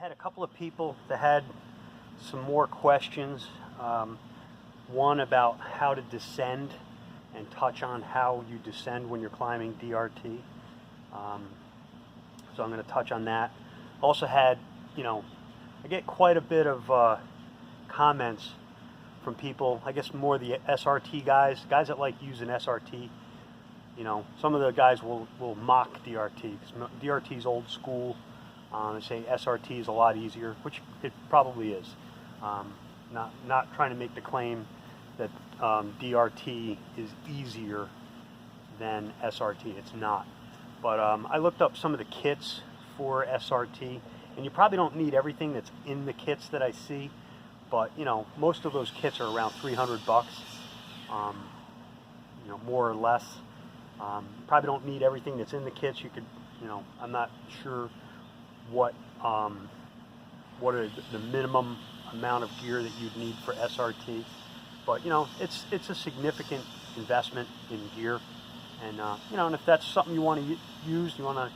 had a couple of people that had some more questions. One about how to descend and touch on how you descend when you're climbing DRT. So I'm going to touch on that. Also had, I get quite a bit of comments from people, I guess more the SRT guys that like using SRT. Some of the guys will mock DRT because DRT is old school. They say SRT is a lot easier, which it probably is. Not trying to make the claim that DRT is easier than SRT. It's not. But I looked up some of the kits for SRT, and you probably don't need everything that's in the kits that I see. But most of those kits are around $300, more or less. Probably don't need everything that's in the kits. You could, I'm not sure what are the minimum amount of gear that you'd need for SRT, but it's a significant investment in gear, and and if that's something you want to use, that,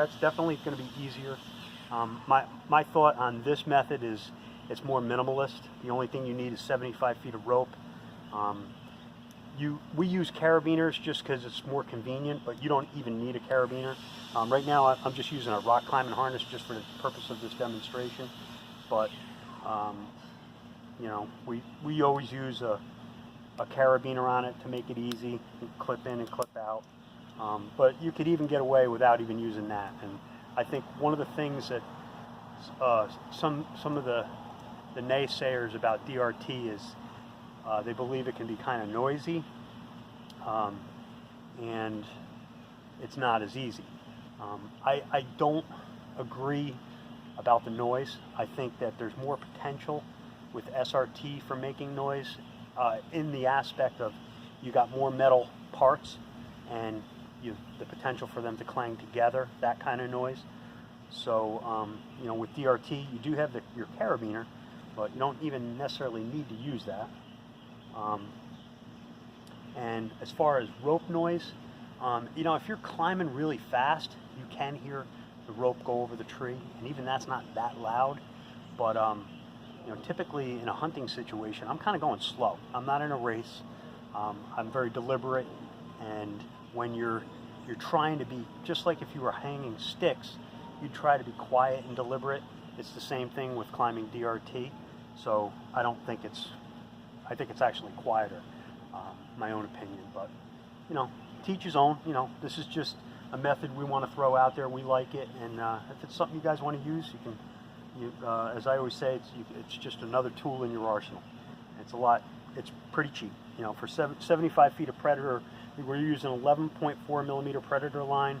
it's definitely going to be easier. My thought on this method is it's more minimalist. The only thing you need is 75 feet of rope. We use carabiners just because it's more convenient, but you don't even need a carabiner. Right now I'm just using a rock climbing harness just for the purpose of this demonstration, but we always use a carabiner on it to make it easy, clip in and clip out. But you could even get away without even using that. And I think one of the things that some of the naysayers about DRT is they believe it can be kind of noisy, and it's not as easy. I don't agree about the noise. I think that there's more potential with SRT for making noise in the aspect of you got more metal parts and the potential for them to clang together, that kind of noise. So with DRT you do have your carabiner, but you don't even necessarily need to use that. And as far as rope noise, if you're climbing really fast, you can hear the rope go over the tree, and even that's not that loud. But typically in a hunting situation, I'm kind of going slow. I'm not in a race. I'm very deliberate, and when you're trying to be, just like if you were hanging sticks, you try to be quiet and deliberate. It's the same thing with climbing DRT. So I think it's actually quieter, my own opinion. But teach his own. This is just a method we want to throw out there. We like it, and if it's something you guys want to use, you can. As I always say, it's just another tool in your arsenal. It's pretty cheap. For 75 feet of Predator, we're using 11.4 millimeter Predator line.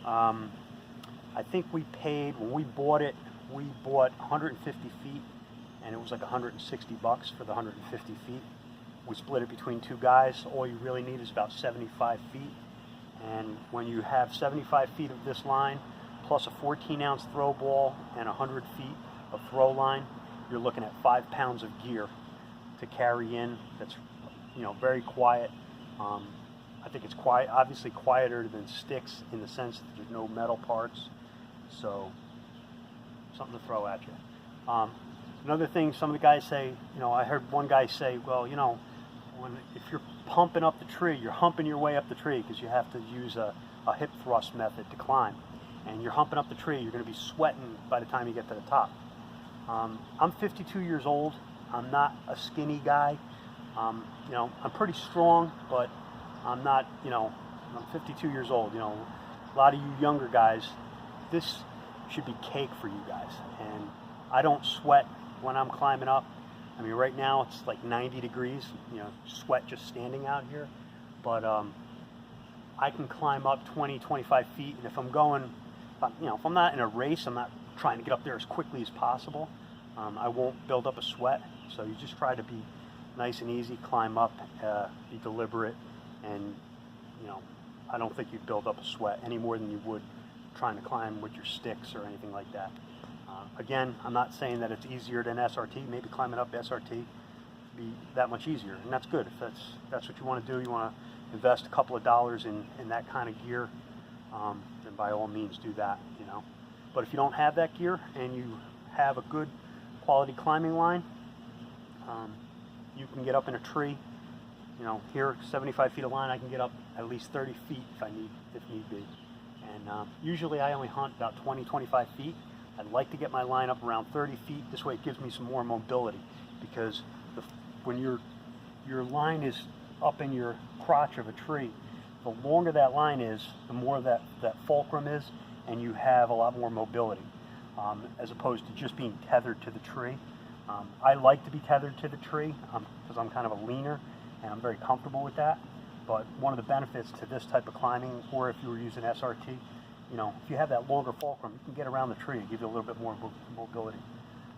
I think we paid, when we bought it, we bought 150 feet, and it was like $160 for the 150 feet. We split it between two guys. All you really need is about 75 feet. And when you have 75 feet of this line, plus a 14-ounce throw ball and 100 feet of throw line, you're looking at 5 pounds of gear to carry in. That's very quiet. I think it's quiet, obviously quieter than sticks in the sense that there's no metal parts. So something to throw at you. Another thing, some of the guys say, I heard one guy say, well, if you're pumping up the tree, you're humping your way up the tree because you have to use a hip thrust method to climb. And you're humping up the tree, you're going to be sweating by the time you get to the top. I'm 52 years old. I'm not a skinny guy. I'm pretty strong, but I'm not, I'm 52 years old. A lot of you younger guys, this should be cake for you guys. And I don't sweat when I'm climbing up. I mean, right now it's like 90 degrees, sweat just standing out here. But I can climb up 20, 25 feet, and if I'm going, if I'm not in a race, I'm not trying to get up there as quickly as possible. I won't build up a sweat. So you just try to be nice and easy, climb up, be deliberate, and I don't think you'd build up a sweat any more than you would trying to climb with your sticks or anything like that. Again, I'm not saying that it's easier than SRT. Maybe climbing up SRT would be that much easier, and that's good. If that's what you want to do, you want to invest a couple of dollars in that kind of gear, then by all means do that. But if you don't have that gear and you have a good quality climbing line, you can get up in a tree. You know, here 75 feet of line, I can get up at least 30 feet if need be. And usually I only hunt about 20-25 feet. I'd like to get my line up around 30 feet. This way it gives me some more mobility, because when your line is up in your crotch of a tree, the longer that line is, the more that fulcrum is, and you have a lot more mobility, as opposed to just being tethered to the tree. I like to be tethered to the tree because I'm kind of a leaner, and I'm very comfortable with that. But one of the benefits to this type of climbing, or if you were using SRT, you know, if you have that longer fulcrum, you can get around the tree and give you a little bit more mobility.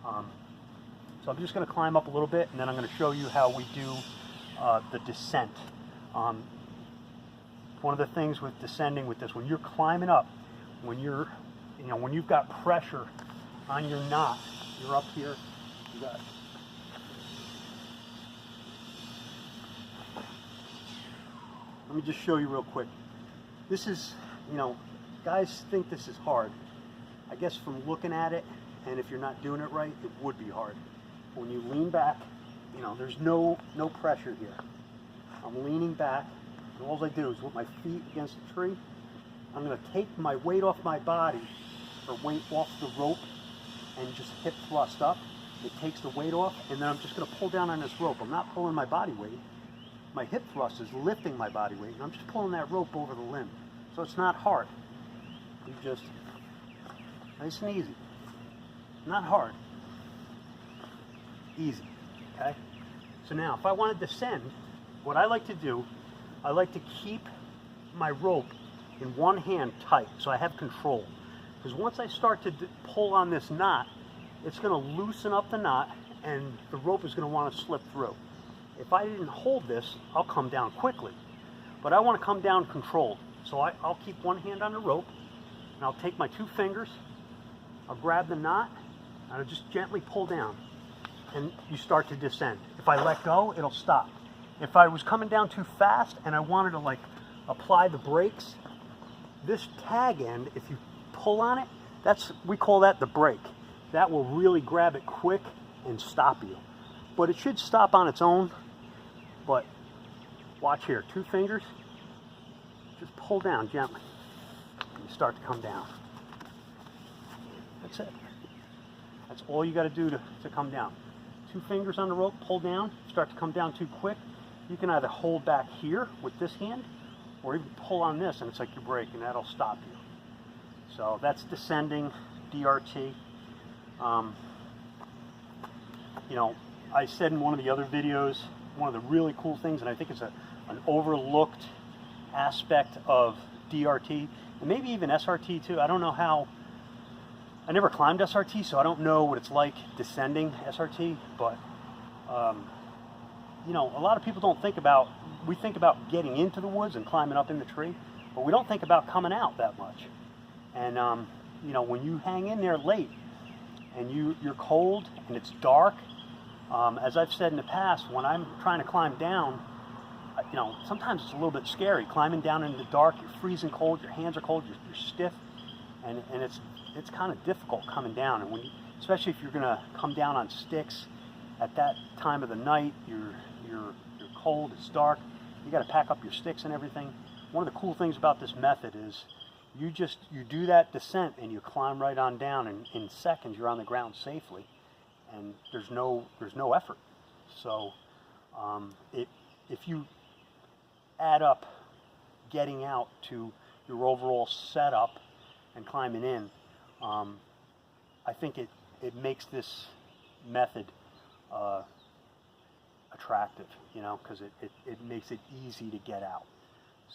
So I'm just going to climb up a little bit, and then I'm going to show you how we do the descent. One of the things with descending with this, when you're climbing up, when you've got pressure on your knot, you're up here, you got. Let me just show you real quick. This is, you know, guys think this is hard. I guess from looking at it, and if you're not doing it right, it would be hard. When you lean back, you know, there's no pressure here. I'm leaning back, and all I do is with my feet against the tree, I'm going to take my weight off my body, or weight off the rope, and just hip thrust up. It takes the weight off, and then I'm just going to pull down on this rope. I'm not pulling my body weight. My hip thrust is lifting my body weight, and I'm just pulling that rope over the limb. So it's not hard. You just, nice and easy. Not hard. Easy, okay? So now, if I want to descend, what I like to do, I like to keep my rope in one hand tight, so I have control. Because once I start to pull on this knot, it's going to loosen up the knot, and the rope is going to want to slip through. If I didn't hold this, I'll come down quickly. But I want to come down controlled. So I'll keep one hand on the rope, and I'll take my 2 fingers, I'll grab the knot, and I'll just gently pull down. And you start to descend. If I let go, it'll stop. If I was coming down too fast and I wanted to like apply the brakes, this tag end, if you pull on it, we call that the brake. That will really grab it quick and stop you. But it should stop on its own. But watch here, 2 fingers, just pull down gently. And you start to come down. That's it. That's all you got to do to come down. 2 fingers on the rope, pull down, start to come down too quick. You can either hold back here with this hand, or even pull on this and it's like your brake, and that'll stop you. So that's descending, DRT. You know, I said in one of the other videos, one of the really cool things, and I think it's an overlooked aspect of DRT, and maybe even SRT too. I don't know how, I never climbed SRT, so I don't know what it's like descending SRT, but you know, a lot of people don't think about, we think about getting into the woods and climbing up in the tree, but we don't think about coming out that much. And you know, when you hang in there late and you're cold and it's dark, as I've said in the past, when I'm trying to climb down, you know, sometimes it's a little bit scary climbing down in the dark. You're freezing cold, your hands are cold, you're stiff, and it's kind of difficult coming down. And when you, especially if you're going to come down on sticks at that time of the night, you're cold, it's dark, you got to pack up your sticks and everything. One of the cool things about this method is you do that descent and you climb right on down, and in seconds you're on the ground safely, and there's no effort. So if you add up getting out to your overall setup and climbing in, I think it makes this method attractive, you know, because it makes it easy to get out.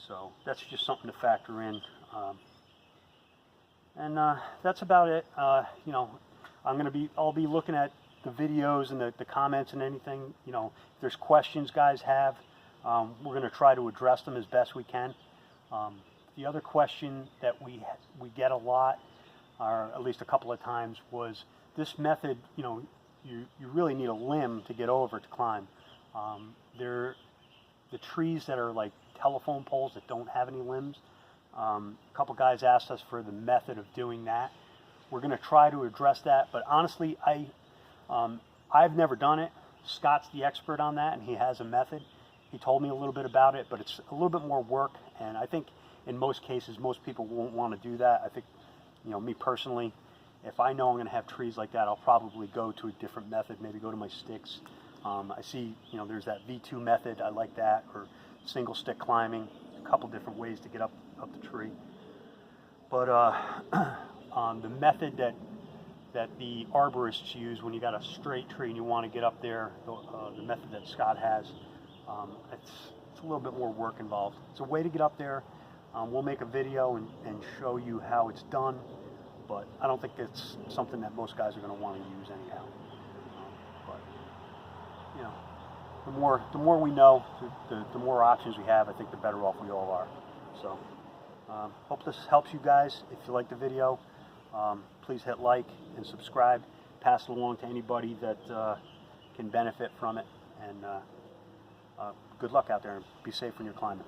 So that's just something to factor in. And that's about it. You know, I'll be looking at the videos and the comments and anything. You know, if there's questions guys have, we're going to try to address them as best we can. The other question that we get a lot, or at least a couple of times, was this method, you know, you really need a limb to get over to climb. The trees that are like telephone poles that don't have any limbs, a couple guys asked us for the method of doing that. we're going to try to address that. But honestly, I've never done it. Scott's the expert on that, and he has a method. He told me a little bit about it, but it's a little bit more work. And I think in most cases, most people won't want to do that. I think, me personally, if I know I'm going to have trees like that, I'll probably go to a different method, maybe go to my sticks. I see, there's that V2 method. I like that, or single stick climbing, a couple different ways to get up the tree. But the method that the arborists use when you got a straight tree and you want to get up there, the method that Scott has, it's a little bit more work involved. It's a way to get up there. We'll make a video and show you how it's done, but I don't think it's something that most guys are going to want to use anyhow. But the more we know, the more options we have, I think the better off we all are. So hope this helps you guys. If you like the video, please hit like and subscribe. Pass it along to anybody that can benefit from it. And good luck out there, and be safe when you're climbing.